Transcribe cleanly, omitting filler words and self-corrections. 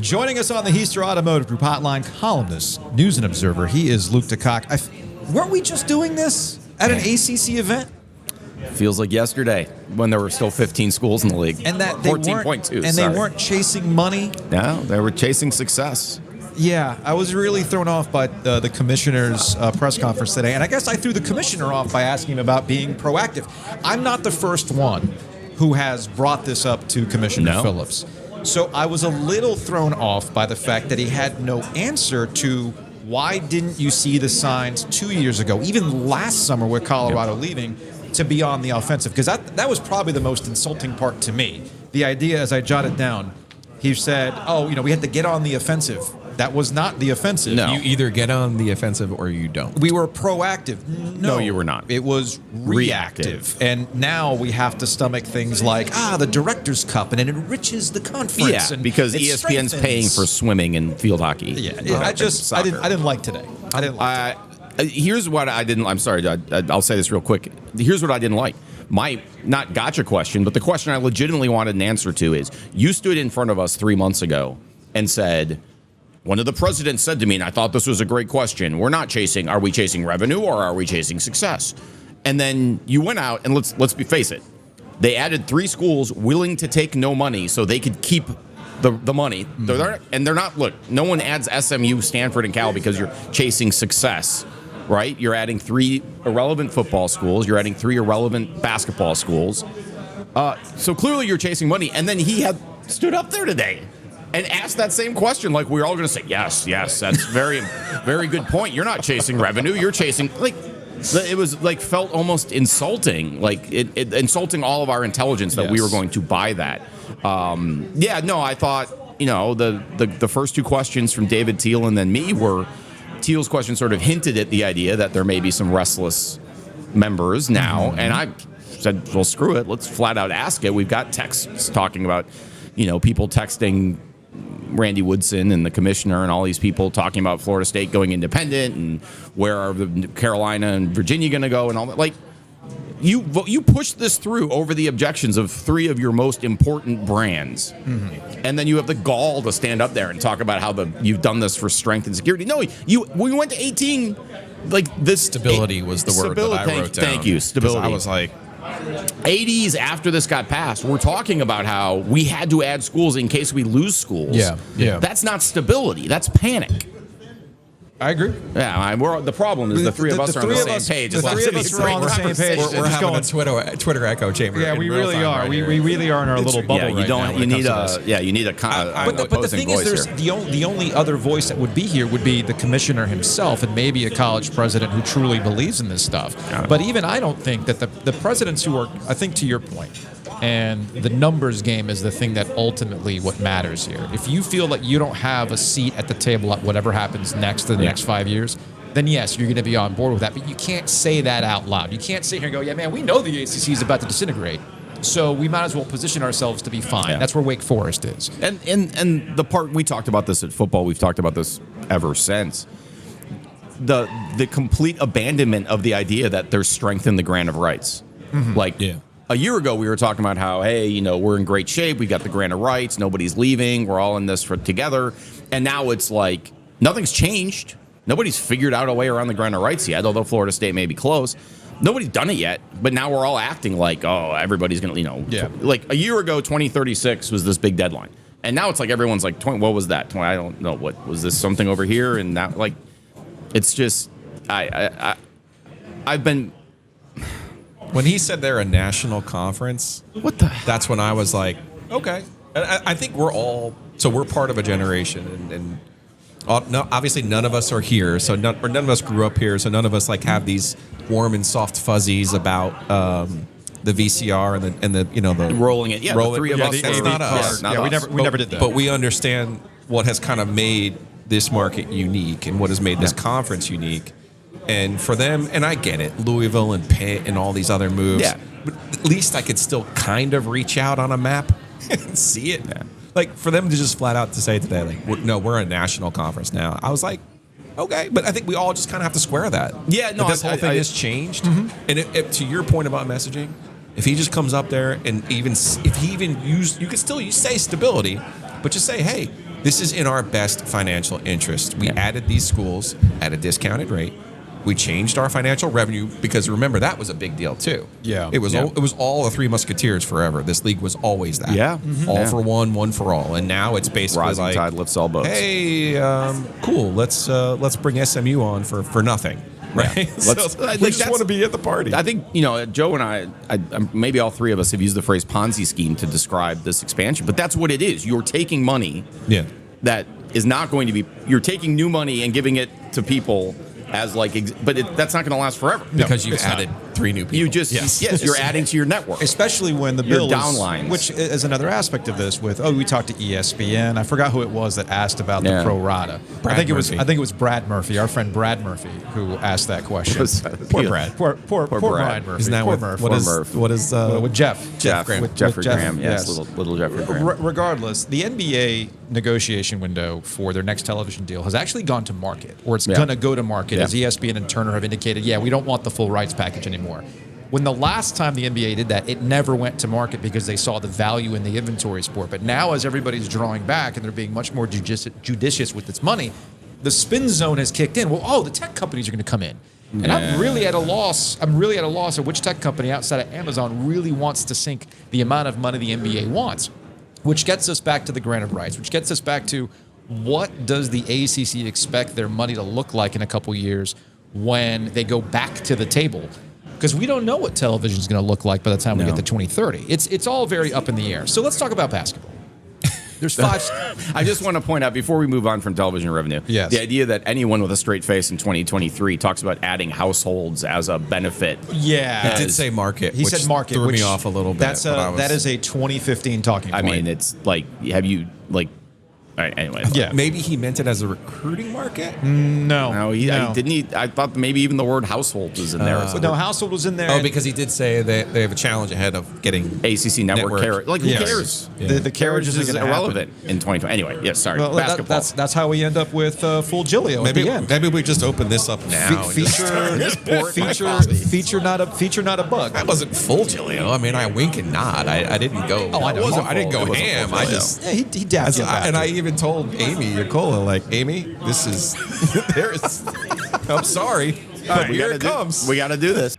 Joining us on the Heister Automotive Group Hotline, columnist, News and Observer, he is Luke DeCock. Weren't we just doing this at an ACC event? Feels like yesterday when there were still 15 schools in the league. And that they 14.2. And they weren't chasing money. No, they were chasing success. Yeah, I was really thrown off by the commissioner's press conference today. And I guess I threw the commissioner off by asking him about being proactive. I'm not the first one who has brought this up to Commissioner Phillips. So I was a little thrown off by the fact that he had no answer to why didn't you see the signs 2 years ago, even last summer with Colorado leaving, to be on the offensive? Because that was probably the most insulting part to me. The idea, as I jotted down, he said, we had to get on the offensive. That was not the offensive. No. You either get on the offensive or you don't. We were proactive. No, you were not. It was reactive. And now we have to stomach things like, the Director's Cup, and it enriches the conference. Yeah, and because ESPN's paying for swimming and field hockey. Yeah, I didn't like today. I didn't like today. Here's what I didn't. I'm sorry, I'll say this real quick. Here's what I didn't like. My not gotcha question, but the question I legitimately wanted an answer to is: you stood in front of us 3 months ago and said, one of the presidents said to me, and I thought this was a great question: are we chasing revenue or are we chasing success? And then you went out and face it. They added 3 schools willing to take no money so they could keep the money. They're not, look, no one adds SMU, Stanford, and Cal because you're chasing success, right? You're adding 3 irrelevant football schools. You're adding 3 irrelevant basketball schools. So clearly you're chasing money. And then he had stood up there today and asked that same question. Like, we're all going to say, yes, that's very, very good point. You're not chasing revenue. You're chasing, it was felt almost insulting, insulting all of our intelligence that we were going to buy that. I thought, the first 2 questions from David Teal and then me were, Teal's question sort of hinted at the idea that there may be some restless members now. And I said, well, screw it. Let's flat out ask it. We've got texts talking about, people texting Randy Woodson and the commissioner and all these people talking about Florida State going independent and where are the Carolina and Virginia going to go and all that. You pushed this through over the objections of 3 of your most important brands. And then you have the gall to stand up there and talk about how you've done this for strength and security. No, we went to 18. This stability was the word that I wrote down. Thank you, stability. I was like, 80s after this got passed, we're talking about how we had to add schools in case we lose schools. Yeah. That's not stability. That's panic. I agree. Yeah, the problem is the 3 of us are on the same page. The 3 of us are on the same page. We're having a Twitter echo chamber. Yeah, we really are. We really are in our little bubble right now. You need a but the thing is, the only other voice that would be here would be the commissioner himself and maybe a college president who truly believes in this stuff. But even I don't think that the presidents who are, I think to your point, and the numbers game is the thing that ultimately what matters here. If you feel that you don't have a seat at the table at whatever happens next to the next 5 years, then yes, you're going to be on board with that. But you can't say that out loud. You can't sit here and go, yeah, man, we know the ACC is about to disintegrate, so we might as well position ourselves to be fine. That's where Wake Forest is. And the part, we talked about this at football, we've talked about this ever since. The complete abandonment of the idea that there's strength in the grant of rights. A year ago, we were talking about how, hey, we're in great shape. We got the grant of rights. Nobody's leaving. We're all in this together. And now it's like nothing's changed. Nobody's figured out a way around the grant of rights yet, although Florida State may be close. Nobody's done it yet. But now we're all acting like, everybody's going to, like a year ago, 2036 was this big deadline. And now it's like everyone's like, what was that? I don't know. What was this, something over here? And that, it's just, I've been... When he said they're a national conference, that's when I was like, okay. I think we're part of a generation, and obviously none of us are here, so none of us grew up here, so none of us have these warm and soft fuzzies about the VCR and the rolling it. Yeah, the 3 of us. That's not us. We never did that. But we understand what has kind of made this market unique and what has made this conference unique. And for them, and I get it, Louisville and Pitt and all these other moves. Yeah. But at least I could still kind of reach out on a map and see it. Yeah. For them to just flat out to say today, we're a national conference now. I was like, okay. But I think we all just kind of have to square that. Yeah, no, this whole thing has changed. And to your point about messaging, if he just comes up there and you could still say stability, but just say, hey, this is in our best financial interest. We added these schools at a discounted rate. We changed our financial revenue because remember that was a big deal too. Yeah. It was all the Three Musketeers forever. This league was always that. Yeah. All for one for all. And now it's basically Rising like tide lifts all boats. Hey, cool. Let's bring SMU on for nothing. Right. Yeah. We just want to be at the party. I think, Joe and I, maybe all three of us have used the phrase Ponzi scheme to describe this expansion, but that's what it is. You're taking money that is not going to be, you're taking new money and giving it to people as that's not going to last forever. Because you've added 3 new people. You just, yes, you're adding to your network. Especially when the Your bill downlines. which is another aspect of this with, we talked to ESPN. I forgot who it was that asked about the pro rata. I think it was Brad Murphy, our friend Brad Murphy, who asked that question. Poor Brad. Poor Brad. Brad Murphy. Isn't that poor with, Murphy. what is with Jeff Graham. With Jeffrey Jeff, Graham. Yes, little Jeffrey Graham. Regardless, the NBA negotiation window for their next television deal has actually gone to market, or it's going to go to market, as ESPN and Turner have indicated, we don't want the full rights package anymore. When the last time the NBA did that, it never went to market because they saw the value in the inventory sport. But now, as everybody's drawing back and they're being much more judicious with its money, the spin zone has kicked in. Well, the tech companies are going to come in. And I'm really at a loss. Of which tech company outside of Amazon really wants to sink the amount of money the NBA wants, which gets us back to the grant of rights, which gets us back to what does the ACC expect their money to look like in a couple years when they go back to the table? Because we don't know what television is going to look like by the time we get to 2030. It's all very up in the air. So let's talk about basketball. There's 5. I just want to point out before we move on from television revenue, the idea that anyone with a straight face in 2023 talks about adding households as a benefit. Yeah, he did say market. He said market, threw which me off a little bit. That is a 2015 talking point. I mean, it's like, have you like? All right, anyway. Yeah. Maybe he meant it as a recruiting market? No. Didn't. I thought maybe even the word household was in there. No, household was in there. Oh, because he did say they have a challenge ahead of getting ACC network carriage. Like, who cares? Yeah. The carriage is irrelevant in 2020. Anyway, sorry. Well, basketball. That's how we end up with full Giglio at the end. Maybe we just open this up now. Feature not a bug. That wasn't full Giglio. I mean, I wink and nod. I didn't go. Oh, I know. I didn't go ham. I just. Yeah, he dabbed you back. And I even told Amy Yacola, like, Amy, this is. I'm sorry. But Here it comes. We got to do this.